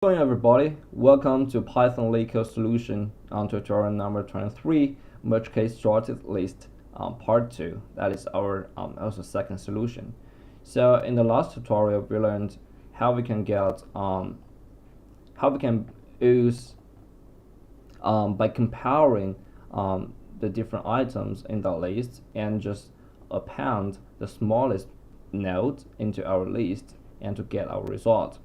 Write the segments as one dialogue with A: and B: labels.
A: Hello everybody, welcome to Python Leetcode solution on tutorial number 23, merge case sorted list part 2. That is our also second solution. So in the last tutorial we learned how we can get use by comparing the different items in the list and just append the smallest node into our list and to get our result.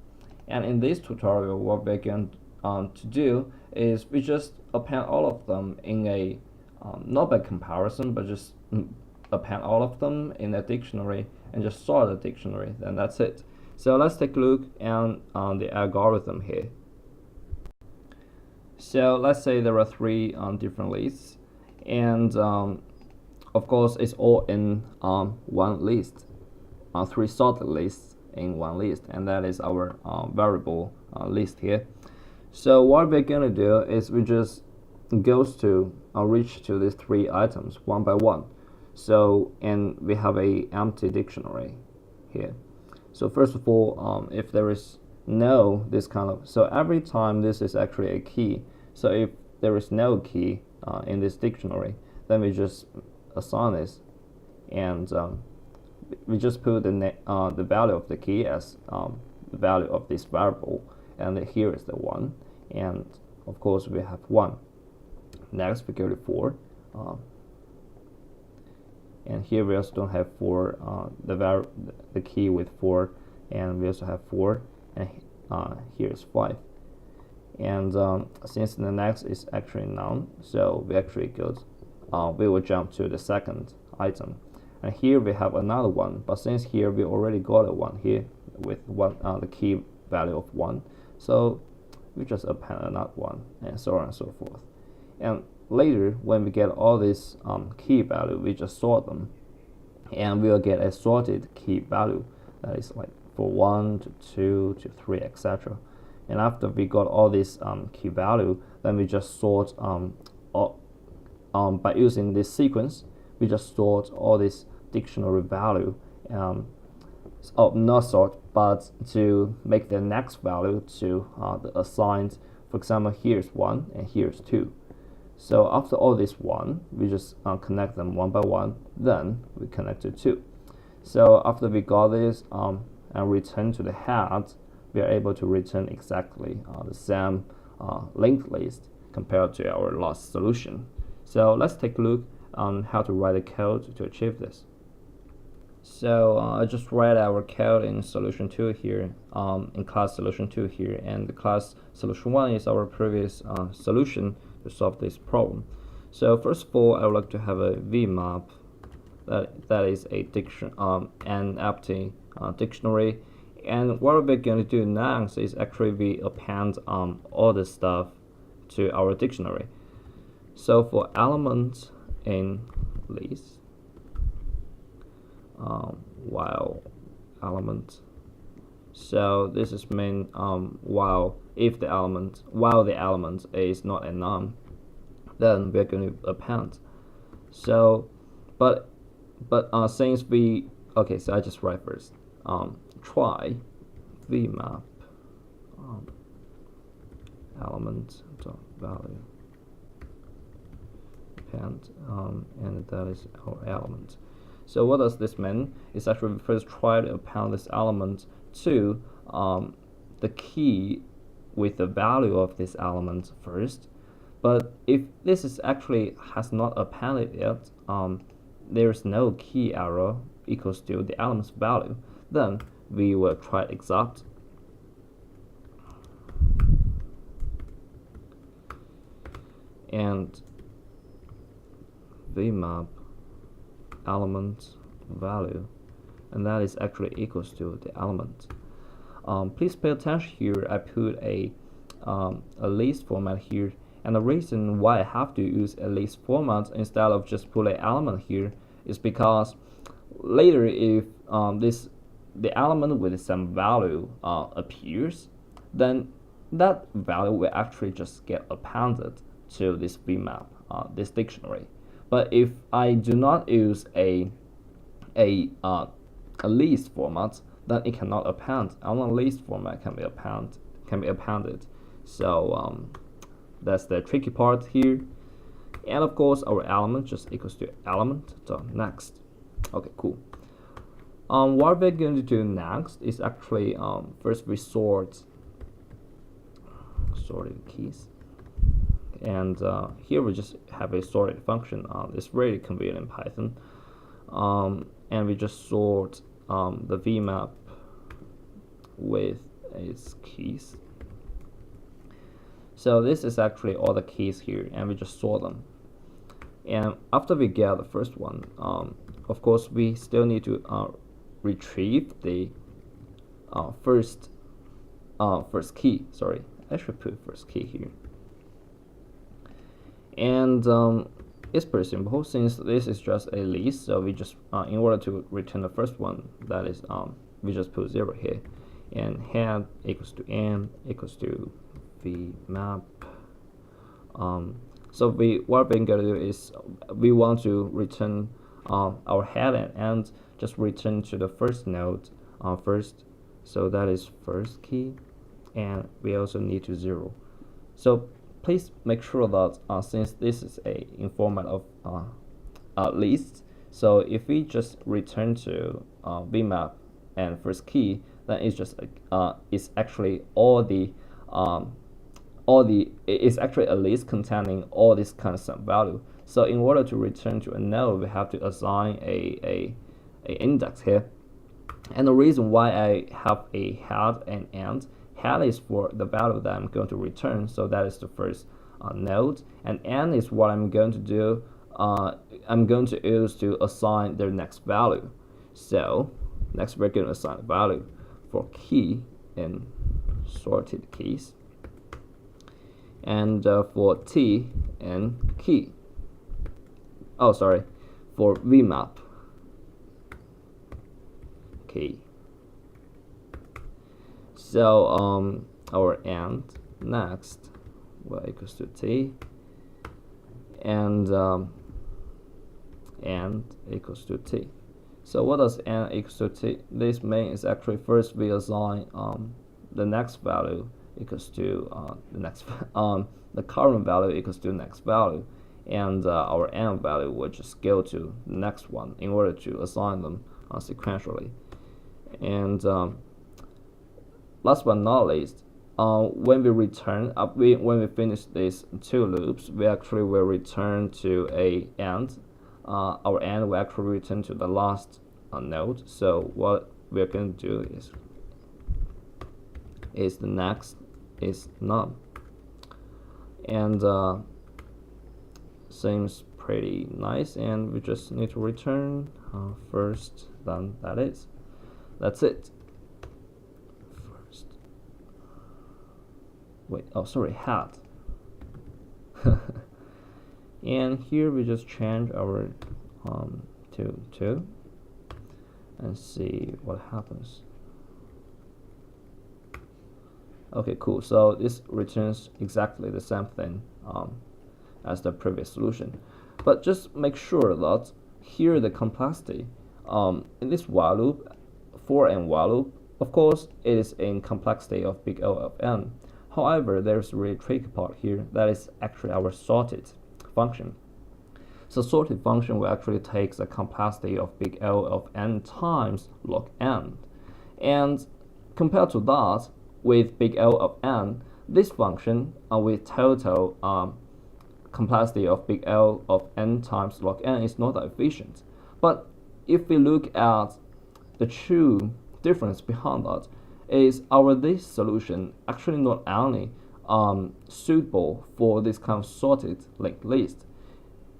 A: And in this tutorial, what we're going to do is we just append all of them in a, not by comparison, but just append all of them in a dictionary and just sort the dictionary, then that's it. So let's take a look at the algorithm here. So let's say there are three different lists, and of course it's all in one list, three sorted lists in one list, and that is our variable list here. So what we're gonna do is we just goes to reach to these three items one by one. So and we have a empty dictionary here. So first of all, if there is no this kind of, so every time this is actually a key. So if there is no key in this dictionary, then we just assign this, and we just put the value of the key as the value of this variable, and here is the 1, and of course we have 1. Next we go to 4, and here we also don't have 4, the key with 4, and we also have 4, and here is 5. And since the next is actually none, so we actually we will jump to the second item. And here we have another one, but since here we already got a 1 here with one the key value of 1, so we just append another 1, and so on and so forth. And later when we get all these key value, we just sort them, and we will get a sorted key value that is like for 1 to 2 to 3, etc. And after we got all this key value, then we just sort by using this sequence. We just sort all this dictionary value, not sort, but to make the next value to the assigned. For example, here's 1 and here's 2. So after all this 1, we just connect them one by one. Then we connect to 2. So after we got this and return to the head, we are able to return exactly the same linked list compared to our last solution. So let's take a look on how to write a code to achieve this. So I just write our code in solution 2 here, in class solution 2 here, and the class solution 1 is our previous solution to solve this problem. So first of all, I would like to have a vmap that is a an empty dictionary, and what we're going to do next is actually we append all the stuff to our dictionary. So for element in list, while element, so this is mean while the element is not a none, then we're going to append. So but since we so I just write first try vmap element value append, and that is our element. So what does this mean? It's actually we first try to append this element to the key with the value of this element first. But if this is actually has not appended yet, there is no key error equals to the element's value, then we will try exact. And vmap element value, and that is actually equals to the element. Please pay attention here. I put a list format here, and the reason why I have to use a list format instead of just put an element here is because later if the element with some value appears, then that value will actually just get appended to this vmap, this dictionary. But if I do not use a list format, then it cannot append. Only list format can be appended can be appended. So that's the tricky part here. And of course, our element just equals to element.next. Okay, cool. What we're going to do next is actually first we sorted keys, and here we just have a sorted function. It's really convenient in Python, and we just sort the vmap with its keys. So this is actually all the keys here, and we just sort them. And after we get the first one, of course we still need to retrieve the first key. Sorry, I should put first key here. And it's pretty simple since this is just a list. So we just in order to return the first one, that is we just put 0 here, and head equals to n equals to vmap. So what we're going to do is we want to return our head and end, just return to the first node first. So that is first key, and we also need to 0. So please make sure that since this is in format of list, so if we just return to vmap and first key, then it's just it's actually it's actually a list containing all this kind of sum value. So in order to return to a node, we have to assign a index here. And the reason why I have a head and end, head is for the value that I'm going to return, so that is the first node, and end is what I'm going to do. I'm going to use to assign their next value. So next we're going to assign a value for key in sorted keys, and for t and key. Oh, sorry, for vmap key. So our end next will equals to t, and equals to t. So what does n equals to t? This means actually first we assign the next value equals to the current value equals to next value, and our n value will just go to the next one in order to assign them sequentially. And last but not least, when we return when we finish these two loops, we actually will return to a end. Our end will actually return to the last node. So what we're going to do is the next is none, and seems pretty nice. And we just need to return first, then that's it. First, wait, oh sorry, head. And here we just change our to 2 and see what happens. Okay, cool. So this returns exactly the same thing as the previous solution, but just make sure that here the complexity in this while loop, for and while loop, of course it is in complexity of big O of n. However, there's a really tricky part here, that is actually our sorted function. So sorted function will actually take the complexity of big O of n times log n, and compared to that, with big O of n, this function with total complexity of big O of n times log n is not that efficient. But if we look at the true difference behind that, is this solution actually not only suitable for this kind of sorted linked list,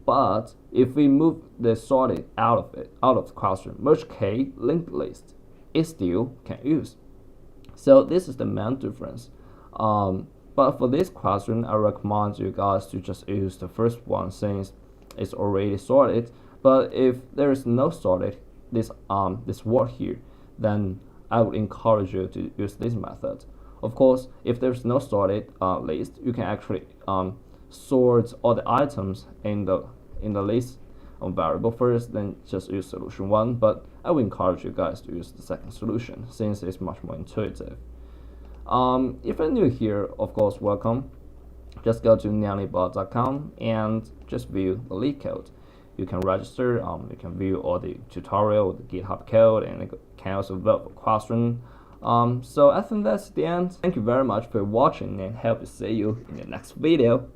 A: but if we move the sorted out of the question, merge k linked list, it still can use. So this is the main difference. But for this question, I recommend you guys to just use the first one since it's already sorted. But if there is no sorted this word here, then I would encourage you to use this method. Of course, if there's no sorted list, you can actually sort all the items in the list variable first, then just use solution 1. But I would encourage you guys to use the second solution since it's much more intuitive. If you're new here, of course, welcome. Just go to nearlybot.com and just view the Leetcode. You can register, you can view all the tutorial, the GitHub code, and you can also vote for question. So I think that's the end. Thank you very much for watching, and hope to see you in the next video.